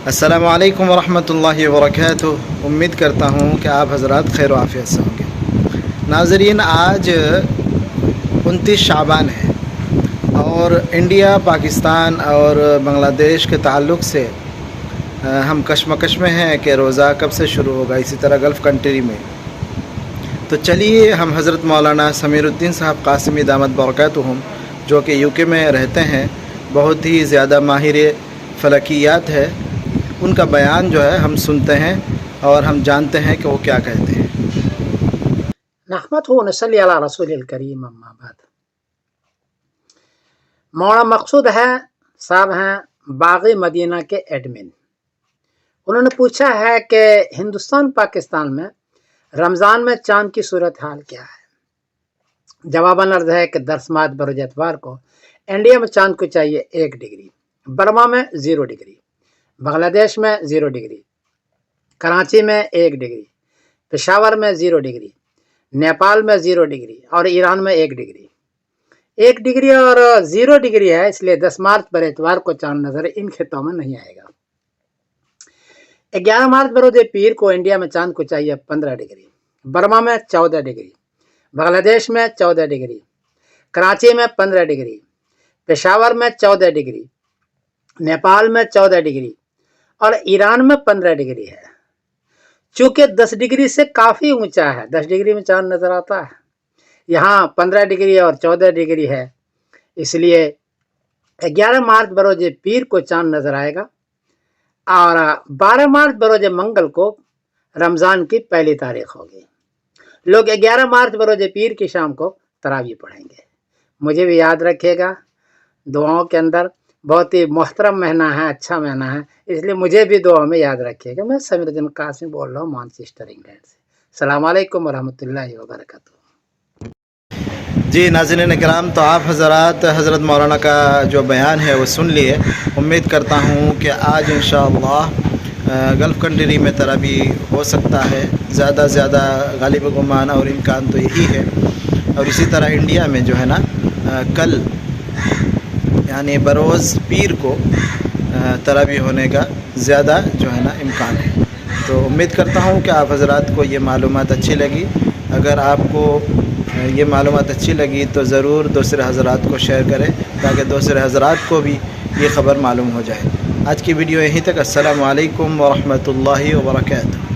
السلام علیکم ورحمۃ اللہ وبرکاتہ۔ امید کرتا ہوں کہ آپ حضرات خیر و عافیت سے ہوں گے۔ ناظرین، آج 29 شعبان ہے اور انڈیا، پاکستان اور بنگلہ دیش کے تعلق سے ہم کشمکش میں ہیں کہ روزہ کب سے شروع ہوگا، اسی طرح گلف کنٹری میں۔ تو چلیے ہم حضرت مولانا سمیر الدین صاحب قاسمی دامت برکاتہم، جو کہ یو کے میں رہتے ہیں، بہت ہی زیادہ ماہر فلکیات ہے، ان کا بیان جو ہے ہم سنتے ہیں اور ہم جانتے ہیں کہ وہ کیا کہتے ہیں۔ نحمدہ و نصلی علی رسول الکریم، اما بعد۔ مولانا مقصود صاحب ہیں باغ مدینہ کے ایڈمن۔ انہوں نے پوچھا ہے کہ ہندوستان پاکستان میں رمضان میں چاند کی صورتحال کیا ہے؟ جواباً عرض ہے کہ 10 مارچ بروز اتوار کو انڈیا میں چاند کو چاہیے 1 ڈگری، برما میں 0 ڈگری، بنگلہ دیش میں 0 ڈگری، کراچی میں 1 ڈگری، پشاور میں 0 ڈگری، نیپال میں 0 ڈگری اور ایران میں 1 ڈگری۔ 1 ڈگری اور 0 ڈگری ہے، اس لیے 10 مارچ بر اتوار کو چاند نظر ان خطوں میں نہیں آئے گا۔ 11 مارچ بروز پیر کو انڈیا میں چاند کو چاہیے 15 ڈگری، برما میں 14 ڈگری، بنگلہ دیش میں 14 ڈگری، کراچی میں 15 ڈگری، پشاور میں 14 ڈگری، نیپال میں 14 ڈگری اور ایران میں 15 ڈگری ہے۔ چونکہ 10 ڈگری سے کافی اونچا ہے، 10 ڈگری میں چاند نظر آتا ہے، یہاں 15 ڈگری اور 14 ڈگری ہے، اس لیے 11 مارچ بروز پیر کو چاند نظر آئے گا اور 12 مارچ بروز منگل کو رمضان کی پہلی تاریخ ہوگی۔ لوگ 11 مارچ بروز پیر کی شام کو تراویح پڑھیں گے۔ مجھے بھی یاد رکھیے گا، دعاؤں کے اندر بہت ہی محترم مہینہ ہے، اچھا مہینہ ہے، اس لیے مجھے بھی دعا میں یاد رکھیے گا۔ میں سمیر الدین قاسمی بول رہا ہوں مانچسٹر، انگلینڈ سے۔ السلام علیکم ورحمۃ اللہ وبرکاتہ۔ جی ناظرین کرام، تو آپ حضرات حضرت مولانا کا جو بیان ہے وہ سن لیے۔ امید کرتا ہوں کہ آج انشاءاللہ گلف کنٹری میں تراویح ہو سکتا ہے، زیادہ سے زیادہ غالب گمان اور امکان تو یہی ہے۔ اور اسی طرح انڈیا میں جو ہے نا کل یعنی بروز پیر کو تراویح ہونے کا زیادہ جو ہے نا امکان ہے۔ تو امید کرتا ہوں کہ آپ حضرات کو یہ معلومات اچھی لگی۔ اگر آپ کو یہ معلومات اچھی لگی تو ضرور دوسرے حضرات کو شیئر کریں تاکہ دوسرے حضرات کو بھی یہ خبر معلوم ہو جائے۔ آج کی ویڈیو یہیں تک۔ السلام علیکم ورحمۃ اللہ وبرکاتہ۔